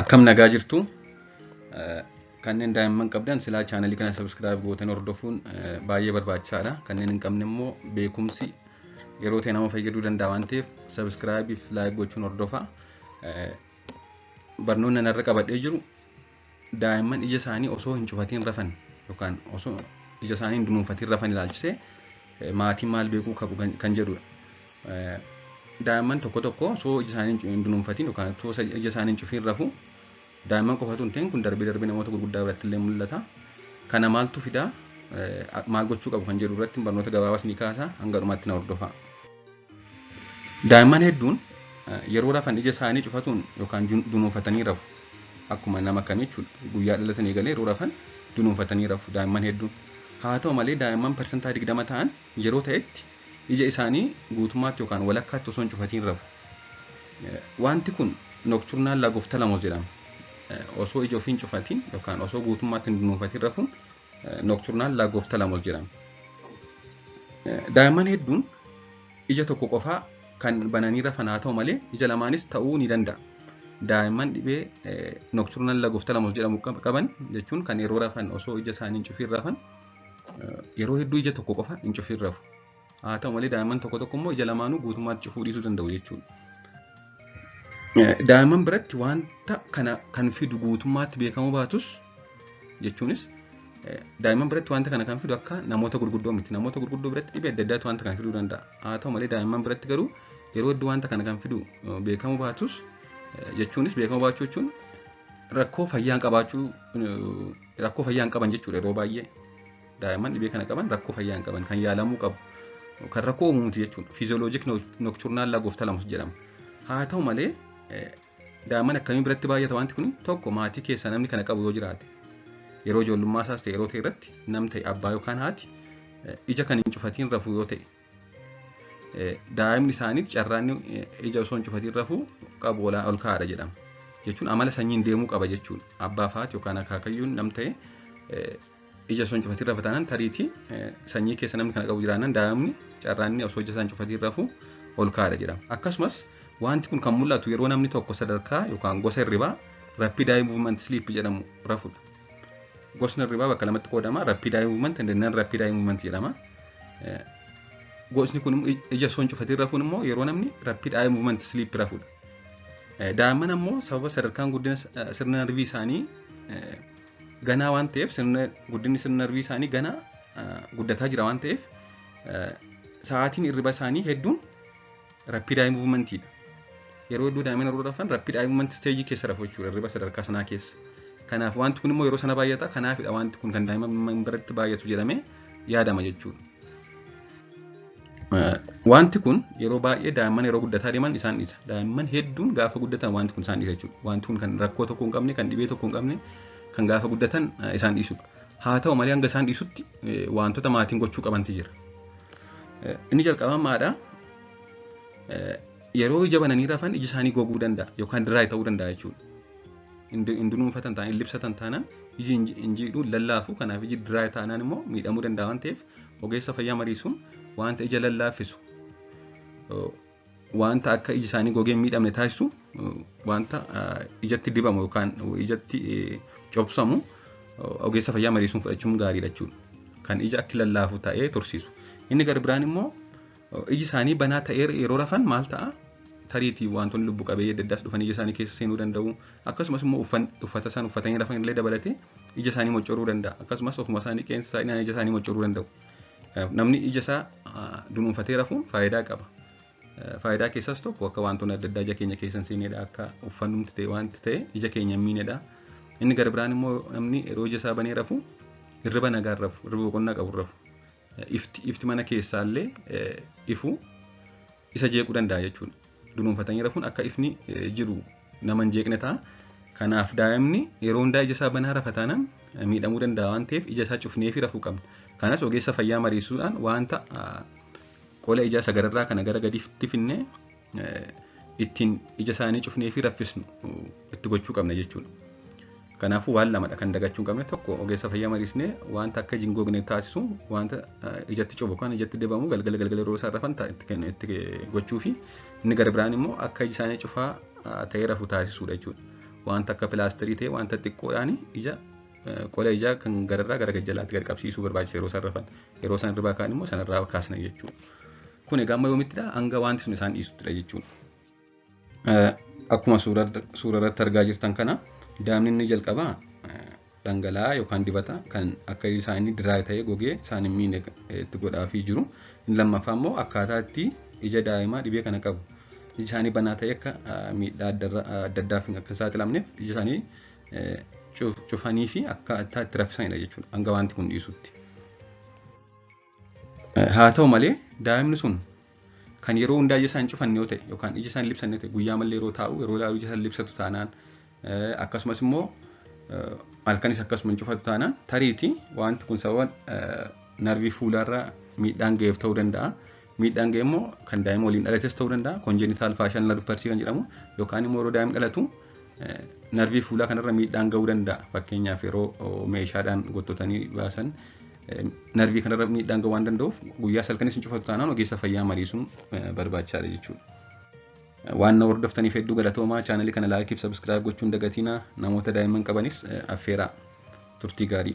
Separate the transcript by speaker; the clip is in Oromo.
Speaker 1: Akkam nagaa jirtu kanneen daa'imman qabdan silaa chaanalii kana subscribe gootan hordofuun baay'ee barbaachisaadha. Kanneen hin qabne immoo beekumsi yeroo ta'e nama fayyaduu danda'a waan ta'eef subscribe fi like gochuun hordofa. Barnoonni narra qabadhee jiru daa'imman ija isaanii osoo hin cufatiin rafan yookaan osoo ija isaanii hin dunuunfatiin rafan ilaalchisee maatiin maal beekuu qabu kan jedhudha. Daa'imman tokko osoo ija isaanii hin dunuunfatiin yookaan osoo ija isaanii hin cufiin rafu daa'imman qofatu hin ta'in kun darbee namoota gurguddaa biratti illee mul'ata. Kana maaltu fidaa maal gochuu qabu kan jedhu irratti barnoota gabaabaas ni kaasa hanga dhumaatti na hordofa. Daa'imman hedduun yeroo rafan ija isaanii cufatuun yookaan dunuunfatanii rafu. Akkuma nama kamii jechuudha. Guyyaa dhalatanii galee yeroo rafan dunuunfatanii rafu daa'imman hedduun. Haa ta'u malee daa'imman parsantaa 20 ta'an yeroo ta'etti ija isaanii guutummaatti yookaan walakkaatti osoo hin cufatiin rafu. Wanti kun nocturnal lag of thalamus jedhama. Osoo ija ofii hin cufatiin yookaan osoo guutummaatti hin dunuunfatiin rafuun nocturnal lag of thalamus jedhama. Daa'imman hedduun ija tokko qofaa kan bananii rafan haa ta'u malee ija lamaanis ta'uu ni danda'a. Daa'imman dhibee nocturnal lag of thalamus jedhamu qaban jechuun kan yeroo rafan osoo ija isaanii hin cufiin rafan yeroo hedduu ija tokko qofa hin cufiin rafu. Haa ta'u malee daa'imman tokko immoo ija lamaanuu guutummaatti cufuu dhiisuu danda'u jechuudha. Daa'imman biratti wanta kana kan fidu guutummaatti beekamu baatus jechuunis daa'imman biratti wanta kana kan fidu akka namoota gurguddoo miti. Namoota gurguddoo biratti dhibee adda addaatu wanta kana fiduu danda'a. Haa ta'u malee daa'imman biratti garuu yeroo hedduu wanta kana kan fidu beekamu baatus jechuunis beekamu baachuu jechuun rakkoo fayyaa hin qaban jechuudha. Yeroo baay'ee daa'imman dhibee kana qaban rakkoo fayyaa hin qaban kan yaalamuu qabu. Kan rakkoo uumuuti jechuudha. Physiologic nocturnal lag of thalamus jedhama. Haa ta'u malee daa'imman akkamii biratti baay'ata wanti kun tokko maatii keessa namni kana qabu yoo jiraate yeroo ijoollummaa isaas ta'e yeroo ta'e irratti nam ta'e abbaa yookaan haati ija kan hin cufatiin rafu yoo ta'e daa'imni isaaniif carraan ija osoo hin cufatiin rafu qabu ol kaa'adha jedhama. Jechuun amala sanyiin deemuu qaba jechuudha. Abbaa fi haati yookaan akaakayyuun nam ta'e ija osoo hin cufatiin rafa taanaan tariitii sanyii keessa namni kana qabu jiraannan daa'imni carraan osoo ija isaa hin cufatiin rafu ol kaa'adha jedhama. Akkasumas wanti kun kan mul'atu yeroo namni tokko sadarkaa yookaan gosa hirribaa rapid eye movement sleep jedhamu rafudha. Gosni hirribaa bakka lamatti qoodama. Rapid eye movement and non rapid eye movement jedhama. Gosni kun ija osoo hin cufatiin rafuun immoo yeroo namni rapid eye movement sleep rafudha. Daa'imman ammoo sababa sadarkaan guddina sirna narvii isaanii ganaa waan ta'eef guddinni sirna narvii isaanii ganaa guddataa jira waan ta'eef sa'aatiin hirriba isaanii hedduun rapid eye movementidha. Yeroo hedduu daa'imman yeroo rafan rapid eye movement stage keessa rafu jechuudha hirriba sadarkaa sanaa keessa. Kanaaf wanti kun immoo yeroo sana baay'ata. Kanaafidha wanti kun kan daa'imman biratti baay'atu jedhamee yaadama jechuudha. Wanti kun yeroo baay'ee daa'imman yeroo guddataa deeman isaan dhiisa. Daa'imman hedduun gaafa guddatan wanti kun isaan dhiisa jechuudha. Wanti kun kan rakkoo tokko hin qabne kan dhibee tokko hin qabne kan gaafa guddatan isaan dhiisudha. Haa ta'u malee hanga isaan dhiisutti wantoota maatiin gochuu qabantu jira. Inni jalqabaa maadha? Yeroo ija bananii rafan iji isaanii goguu danda'a yookaan diraay ta'uu danda'a jechuudha. Hin dunuunfatan taanaan hin libsatan taanaan iji hin jiidhu lallaafu. Kanaaf iji diraay taanaan immoo miidhamuu danda'a waan ta'eef ogeessa fayyaa mariisuun wanta ija lallaaffisu wanta akka iji isaanii gogee miidhamne taasisu wanta ijatti dibamu yookaan ijatti cobsamu ogeessa fayyaa mariisuun fudhachuun gaariidha jechuudha. Kan ija akka lallaafu ta'ee tursiisu. Inni gara biraan immoo iji isaanii banaa ta'ee yeroo rafan maal ta'a? Tariitii wantoonni lubbu qabeeyyii adda addaas dhufan ija isaanii keessa seenuu danda'u. Akkasumas immoo uffata isaan uffatanii rafan illee dabalatee ija isaanii moccoruu danda'a. Akkasumas ofuma isaanii qeensa isaanii ija isaanii moccoruu danda'u. Namni ija isaa dunuunfatee rafuun faayidaa qaba. Faayidaa keessaas tokko akka wantoonni adda addaa ija keenya keessa hin seenedha. Akka uffannumti ta'e wanti ta'e ija keenya hin miinedha. Inni gara biraan immoo namni yeroo ija isaa banee rafu hirriba nagaan rafu, hirriba boqonnaa qabu rafu. Ifti mana keessaallee ifu isa jeequu danda'a jechuudha. Dunuunfatanii rafuun akka ifni jiru nama hin jeeqne ta'a. Kanaaf daa'imni yeroo hundaa ija isaa banaa rafa taanaan miidhamuu danda'a waan ta'eef ija isaa cufnee fi rafuu qabna. Kanas ogeessa fayyaa mariisuudhaan wanta qola ija isa gararraa kana gara gadiitti finnee ittiin ija isaanii cufnee fi raffisnu itti gochuu qabna jechuudha. Kanaafuu waan lamadha kan dagachuu hin qabne. Tokko ogeessa fayyaa mariisnee wanta akka iji hin gogne taasisu wanta ijatti cubu kan ijatti dibamu galgala yeroo isaan rafan itti gochuu fi inni gara biraan immoo akka iji isaanii cufaa ta'ee rafu taasisuudha jechuudha. wanta akka pilaastirii ta'e wanta xiqqoodhaan ija qola ijaa kan gararraa gara gajjalaatti gad qabsiisuu barbaachisa yeroo isaan rafan. Yeroo isaan irraa kaan immoo sanarraa kaasna jechuudha. Kun egaa amma yoomittidha hanga wanti sun isaan dhiisuttidha jechuudha. Akkuma suura irratti argaa jirtan kana daa'imni inni jalqabaa dhangala'aa yookaan dibata kan akka isaanii diraay ta'ee gogee isaan hin miine itti godhaafii jiru. Inni lammaffaa immoo akkaataa itti ija daa'imaa dhibee kana qabu. Iji isaanii banaa ta'e akka miidhaa adda addaaf akka saaxilamneef ija isaanii cufanii fi akkaataa itti raffisanidha jechuudha hanga wanti kun dhiisutti. Haa ta'u malee daa'imni sun kan yeroo hundaa ija isaan cufanne yoo ta'e yookaan ija isaan libsanne ta'e guyyaa malee yeroo taa'u yeroo ilaalu ija isaan libsatu taanaan akkasumas immoo halkanis akkasuma cufatu taanaan tariitii wanti kun sababa narvii fuulaarraa miidhaan ga'eef ta'uu danda'a. Miidhaan ga'e immoo kan daa'ima waliin dhalates ta'uu danda'a. Congenital facial nerve palsy kan jedhamu yookaan immoo yeroo daa'imni dhalatu narvii fuulaa kanarra miidhaan ga'uu danda'a. Fakkeenyaaf yeroo meeshaadhaan gottotanii baasan narvii kanarra miidhaan ga'uu waan danda'uuf guyyaa halkanis cufatu taanaan ogeessa fayyaa mariisuun barbaachisaadha jechuudha. Waan na hordoftaniif hedduu galatoomaa. Chaanalii kana laayikii fi sabskiraayib gochuun dagatinaa. Namoota daa'imman qabanis affeeraa. Turtii gaarii.